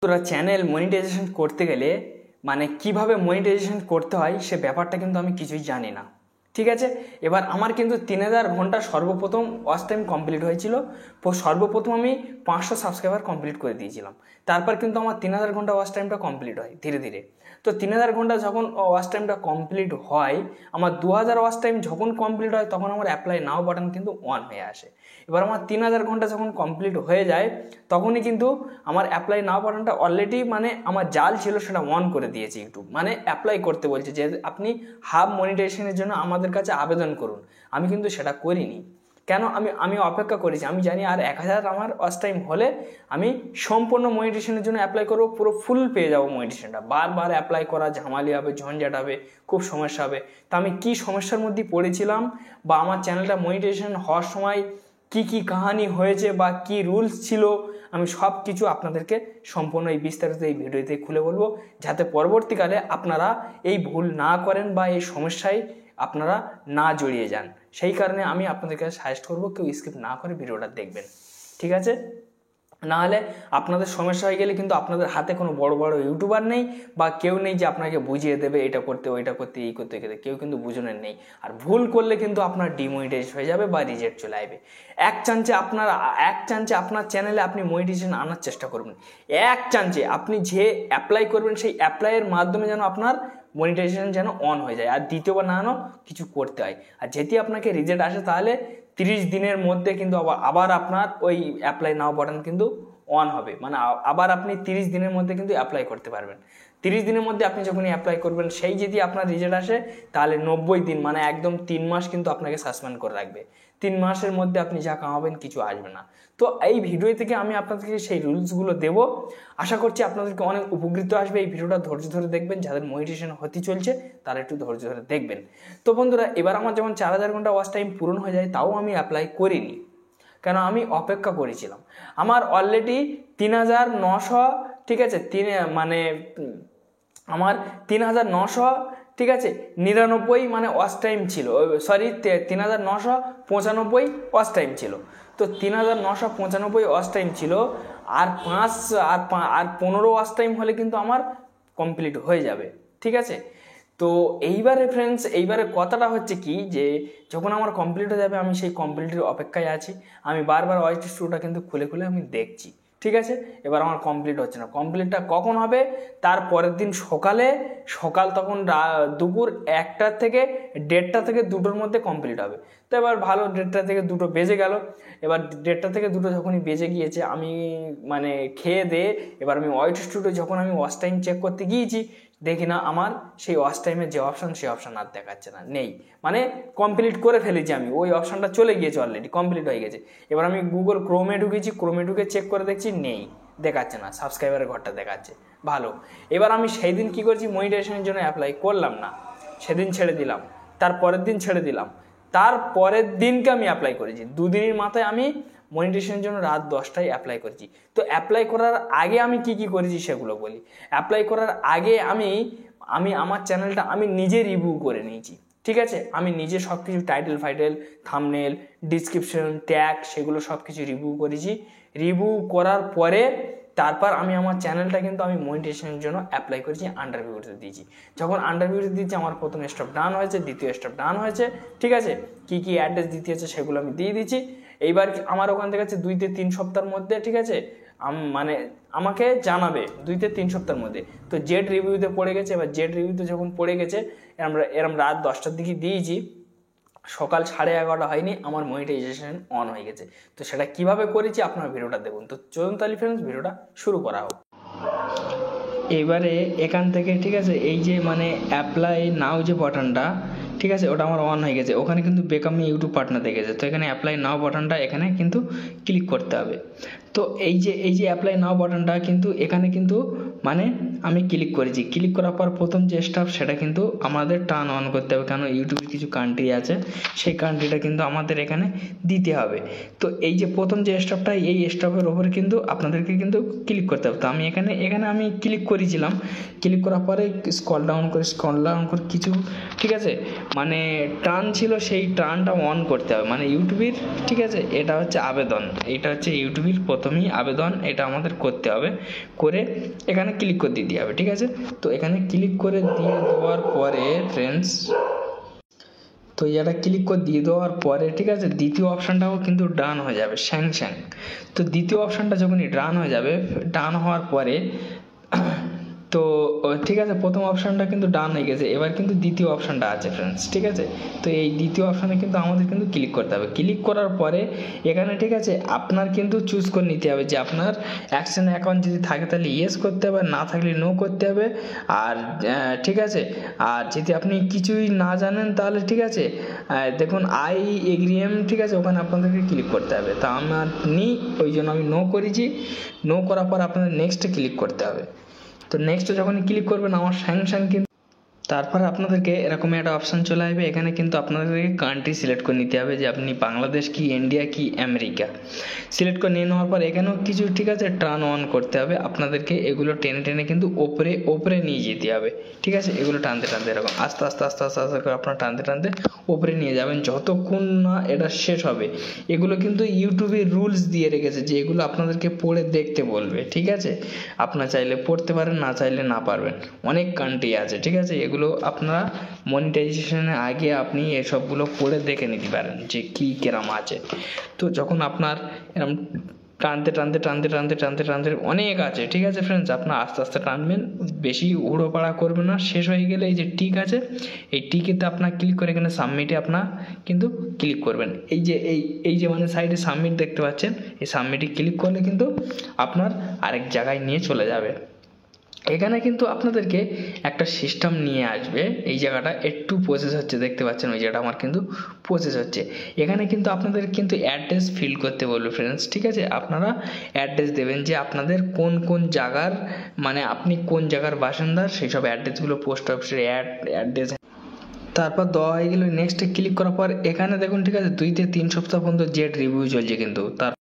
তোরা channel monetization করতে গেলে মানে কিভাবে মনিটাইজেশন করতে হয় সে ব্যাপারটা কিন্তু আমি কিছুই জানি না। ঠিক আছে, এবার আমার কিন্তু 3000 ঘন্টা সর্বপ্রথম ওয়াচ টাইম কমপ্লিট হয়েছিল। সর্বপ্রথম আমি 500 সাবস্ক্রাইবার কমপ্লিট করে দিয়েছিলাম। তারপর কিন্তু আমার 3000 ঘন্টা ওয়াচ টাইমটা কমপ্লিট হয় ধীরে ধীরে। তো 3000 ঘন্টা যখন ওয়াচ টাইমটা কমপ্লিট হয়, আমার 2000 ওয়াচ টাইম যখন কমপ্লিট হয় তখন আমার অ্যাপ্লাই নাও বাটন কিন্তু অন হয়ে আসে। এবার আমার 3000 ঘন্টা যখন কমপ্লিট হয়ে যায় তখনই কিন্তু আমার অ্যাপ্লাই নাও বাটনটা অলরেডি মানে আমার জাল ছিল সেটা অন করে দিয়েছে ইউটিউব, মানে অ্যাপ্লাই করতে বলছে যে আপনি হাব মনিটাইজেশনের জন্য আমাদের কাছে আবেদন করুন। আমি কিন্তু সেটা করিনি। কেন? আমি অপেক্ষা করেছি, আমি জানি আর 1000 আমার ওয়াচ টাইম হলে আমি সম্পূর্ণ মনিটাইজেশনের জন্য অ্যাপ্লাই করবো, পুরো ফুল পেয়ে যাবো মনিটাইজেশনটা। বারবার অ্যাপ্লাই করা ঝামেলা হবে, ঝঞ্ঝাট হবে, খুব সমস্যা হবে। তা আমি কি সমস্যার মধ্যে পড়েছিলাম বা আমার চ্যানেলটা মনিটাইজেশন হওয়ার সময় কি কি কাহিনী হয়েছে বা কি রুলস ছিল, আমি সব কিছু আপনাদেরকে সম্পূর্ণ এই বিস্তারিত এই ভিডিওতে খুলে বলবো, যাতে পরবর্তীকালে আপনারা এই ভুল না করেন বা এই সমস্যায় আপনারা না জড়িয়ে যান। সেই কারণে আমি আপনাদেরকে সাজেস্ট করবো কেউ স্কিপ না করে ভিডিওটা দেখবেন। ঠিক আছে, নাহলে আপনাদের সমস্যা হয়ে গেলে কিন্তু আপনাদের হাতে কোনো বড় বড় ইউটিউবার নেই বা কেউ নেই যে আপনাকে বুঝিয়ে দেবে এটা করতে ওইটা করতে এই করতে গেলে, কেউ কিন্তু বুঝনের নেই। আর ভুল করলে কিন্তু আপনার ডিমনিটাইজ হয়ে যাবে বা রিজেক্ট চলে আসবে। এক চান্সে আপনার চ্যানেলে আপনি মনিটাইজেশন আনার চেষ্টা করবেন। এক চান্সে আপনি যে অ্যাপ্লাই করবেন সেই অ্যাপ্লাইয়ের মাধ্যমে যেন আপনার মনিটাইজেশন যেন অন হয়ে যায়, আর দ্বিতীয়বার না কিছু করতে হয়। আর যেটি আপনাকে রিজেক্ট আসে তাহলে 30 দিনের মধ্যে কিন্তু আবার আপনার ওই অ্যাপ্লাই নাও বাটন কিন্তু অন হবে, মানে আবার আপনি 30 দিনের মধ্যে কিন্তু অ্যাপ্লাই করতে পারবেন। 30 দিনের মধ্যে আপনি যখনই অ্যাপ্লাই করবেন সেই যদি আপনার রিজেক্ট আসে তাহলে 90 দিন মানে একদম 3 মাস কিন্তু আপনাকে সাসপেন্ড করে রাখবে। 3 মাসের মধ্যে আপনি যা কামাবেন কিছু আসবে না। তো এই ভিডিও থেকে আমি আপনাদেরকে সেই রুলসগুলো দেবো। আশা করছি আপনাদেরকে অনেক উপকৃত আসবে। এই ভিডিওটা ধৈর্য ধরে দেখবেন, যাদের মনিটাইজেশন হতে চলছে তারা একটু ধৈর্য ধরে দেখবেন। তো বন্ধুরা, এবার আমার যখন 4000 ঘন্টা ওয়াচ টাইম পূরণ হয়ে যায় তাও আমি অ্যাপ্লাই করিনি, কেন আমি অপেক্ষা করেছিলাম। আমার অলরেডি 3900, ঠিক আছে, মানে আমার 3900, ঠিক আছে, 99 মানে ওয়াচ টাইম ছিল, সরি 3995 ওয়াচ টাইম ছিল। তো 3995 ওয়াচ টাইম ছিল, আর 15 ওয়াচ টাইম হলে কিন্তু আমার কমপ্লিট হয়ে যাবে। ঠিক আছে, তো এইবারে ফ্রেন্ডস, এইবারে কথাটা হচ্ছে কি যে যখন আমার কমপ্লিট হয়ে যাবে আমি সেই কমপ্লিটের অপেক্ষায় আছি। আমি বারবার ওয়াইস স্টুডিওটা কিন্তু খুলে খুলে আমি দেখছি। ঠিক আছে, এবার আমার কমপ্লিট হচ্ছে না। কমপ্লিটটা কখন হবে? তার পরের দিন সকাল তখন দুপুর 1টা থেকে 1:30 থেকে 2টোর মধ্যে কমপ্লিট হবে। তো এবার ভালো, 1:30 থেকে 2টো বেজে গেল। এবার 1:30 থেকে 2টো যখনই বেজে গিয়েছে আমি মানে খেয়ে দিয়ে এবার আমি ওয়াইস স্টুডিও যখন আমি ওয়াচ টাইম চেক করতে গিয়েছি, দেখি না আমার সেই ওয়াচ টাইমের যে অপশান সেই অপশান আর দেখাচ্ছে না, নেই। মানে কমপ্লিট করে ফেলেছি আমি, ওই অপশানটা চলে গিয়েছে, অলরেডি কমপ্লিট হয়ে গেছে। এবার আমি গুগল ক্রোমে ঢুকেছি, ক্রোমে ঢুকে চেক করে দেখছি নেই, দেখাচ্ছে না, সাবস্ক্রাইবারের ঘরটা দেখাচ্ছে। ভালো, এবার আমি সেই দিন কী করছি, মনিটাইজেশনের জন্য অ্যাপ্লাই করলাম না, সেদিন ছেড়ে দিলাম। তার পরের দিন ছেড়ে দিলাম, তার পরের দিনকে আমি অ্যাপ্লাই করেছি। 2 দিনের মাথায় আমি মনিটাইজেশনের জন্য রাত 10টায় অ্যাপ্লাই করেছি। তো অ্যাপ্লাই করার আগে আমি কি করেছি সেগুলো বলি। অ্যাপ্লাই করার আগে আমি আমার চ্যানেলটা আমি নিজে রিভিউ করে নিয়েছি। ঠিক আছে, আমি নিজে সব কিছু টাইটেল ফাইটেল থাম্বনেল ডিসক্রিপশন ট্যাগ সেগুলো সব কিছু রিভিউ করেছি। রিভিউ করার পরে তারপর আমি আমার চ্যানেলটা কিন্তু আমি মনিটাইজেশনের জন্য অ্যাপ্লাই করেছি, আন্ডারভিউতে দিয়েছি। যখন আন্ডারভিউতে দিয়েছি আমার প্রথম স্টেপ ডান হয়েছে, দ্বিতীয় স্টেপ ডান হয়েছে। ঠিক আছে, কি অ্যাড্রেস দিতে হচ্ছে সেগুলো আমি দিয়ে দিচ্ছি। এইবার আমার ওখান থেকে আছে 2 থেকে 3 সপ্তাহের মধ্যে, ঠিক আছে, মানে আমাকে জানাবে 2 থেকে 3 সপ্তাহের মধ্যে। তো জেড রিভিউতে পড়ে গেছে। এবার জেড রিভিউতে যখন পড়ে গেছে, এরম রাত 10টার দিকে দিয়েছি, সকাল 11:30 হয়নি আমার মনিটাইজেশন অন হয়ে গেছে। তো সেটা কিভাবে করেছি আপনার ভিডিওটা দেখুন। তো চলুন তাহলে ফ্রেন্ডস ভিডিওটা শুরু করা হোক। এবারে এখান থেকে, ঠিক আছে, এই যে মানে অ্যাপ্লাই নাও যে বাটনটা, ঠিক আছে, ওটা আমার অন হয়ে গেছে। ওখানে কিন্তু বেকামি ইউটিউব পার্টনার দেখেছে। তো এখানে অ্যাপ্লাই নাও বাটনটা এখানে কিন্তু ক্লিক করতে হবে। তো এই যে অ্যাপ্লাই নাও বাটনটা কিন্তু এখানে কিন্তু মানে আমি ক্লিক করেছি। ক্লিক করার পর প্রথম যে স্টেপ সেটা কিন্তু আমাদের টার্ন অন করতে হবে, কারণ ইউটিউবের কিছু কান্ট্রি আছে, সেই কান্ট্রিটা কিন্তু আমাদের এখানে দিতে হবে। তো এই যে প্রথম যে স্টেপটা, এই স্টেপের ওপরে কিন্তু আপনাদেরকে কিন্তু ক্লিক করতে হবে। তো আমি এখানে আমি ক্লিক করেছিলাম। ক্লিক করার পরে স্ক্রল ডাউন করে কিছু, ঠিক আছে, মানে টার্ন ছিল, সেই টার্নটা অন করতে হবে, মানে ইউটিউবের, ঠিক আছে। এটা হচ্ছে আবেদন, এটা হচ্ছে ইউটিউবের প্রথমেই আবেদন, এটা আমাদের করতে হবে। করে এখানে ক্লিক করে দিতে হবে, ঠিক আছে। তো এখানে ক্লিক করে দিয়ে দেওয়ার পরে ফ্রেন্ডস, তো এটা ক্লিক করে দিয়ে দেওয়ার পরে, ঠিক আছে, দ্বিতীয় অপশানটাও কিন্তু ডান হয়ে যাবে, স্যাংশন। তো দ্বিতীয় অপশানটা যখনই ডান হয়ে যাবে, ডান হওয়ার পরে তো ঠিক আছে, প্রথম অপশানটা কিন্তু ডান হয়ে গেছে, এবার কিন্তু দ্বিতীয় অপশানটা আছে ফ্রেন্ডস, ঠিক আছে। তো এই দ্বিতীয় অপশানে কিন্তু আমাদের কিন্তু ক্লিক করতে হবে। ক্লিক করার পরে এখানে, ঠিক আছে, আপনার কিন্তু চুজ করে নিতে হবে যে আপনার অ্যাকশন অ্যাকাউন্ট যদি থাকে তাহলে ইয়েস করতে হবে, না থাকলে নো করতে হবে। আর ঠিক আছে, আর যদি আপনি কিছুই না জানেন তাহলে, ঠিক আছে, দেখুন আই এগ্রিএম, ঠিক আছে, ওখানে আপনাদেরকে ক্লিক করতে হবে। তা আমার ওই জন্য আমি নো করেছি। নো করার পর আপনাদের নেক্সটে ক্লিক করতে হবে। তো নেক্সট যখন ক্লিক করবেন আমার স্যাংশন কিন্তু, তারপরে আপনাদেরকে এরকম একটা অপশান চলে আসবে। এখানে কিন্তু আপনাদেরকে কান্ট্রি সিলেক্ট করে নিতে হবে যে আপনি বাংলাদেশ কি, ইন্ডিয়া কি, আমেরিকা। সিলেক্ট করে নিয়ে নেওয়ার পর এখানেও কিছু, ঠিক আছে, টার্ন অন করতে হবে আপনাদেরকে। এগুলো টেনে কিন্তু ওপরে নিয়ে যেতে হবে, ঠিক আছে। এগুলো টানতে এরকম আস্তে আস্তে করে আপনারা টানতে ওপরে নিয়ে যাবেন যতক্ষণ না এটা শেষ হবে। এগুলো কিন্তু ইউটিউবে রুলস দিয়ে রেখেছে যে এগুলো আপনাদেরকে পড়ে দেখতে বলবে, ঠিক আছে। আপনারা চাইলে পড়তে পারেন, না চাইলে না পারবেন। অনেক কান্ট্রি আছে, ঠিক আছে। এগুলো আপনারা মনিটাইজেশনের আগে আপনি এসবগুলো পড়ে দেখে নিতে পারেন যে কী কেরাম আছে। তো যখন আপনার এরকম টানতে অনেক আছে, ঠিক আছে ফ্রেন্ডস, আপনার আস্তে আস্তে টানবেন, বেশি উড়োপাড়া করবেন না। শেষ হয়ে গেলে এই যে টিক আছে, এই টিকেতে আপনার ক্লিক করে এখানে সাবমিটে আপনার কিন্তু ক্লিক করবেন। এই যে মানে সাইডে সাবমিট দেখতে পাচ্ছেন, এই সাবমিটে ক্লিক করলে কিন্তু আপনার আরেক জায়গায় নিয়ে চলে যাবে। এখানে কিন্তু আপনাদেরকে একটা সিস্টেম নিয়ে আসবে। এই জায়গাটা একটু প্রসেস হচ্ছে, দেখতে পাচ্ছেন ওই জায়গাটা আমার কিন্তু প্রসেস হচ্ছে। এখানে কিন্তু আপনাদের কিন্তু অ্যাড্রেস ফিল করতে বলবে ফ্রেন্ডস, ঠিক আছে। আপনারা অ্যাড্রেস দেবেন যে আপনাদের কোন জায়গার, মানে আপনি কোন জায়গার বাসিন্দা, সেই সব অ্যাড্রেসগুলো পোস্ট অফিসের অ্যাড্রেস। তারপর দেওয়া হয়ে গেল। নেক্সটে ক্লিক করার পর এখানে দেখুন, ঠিক আছে, 2 থেকে 3 সপ্তাহ পর্যন্ত জেড রিভিউ চলছে কিন্তু। তার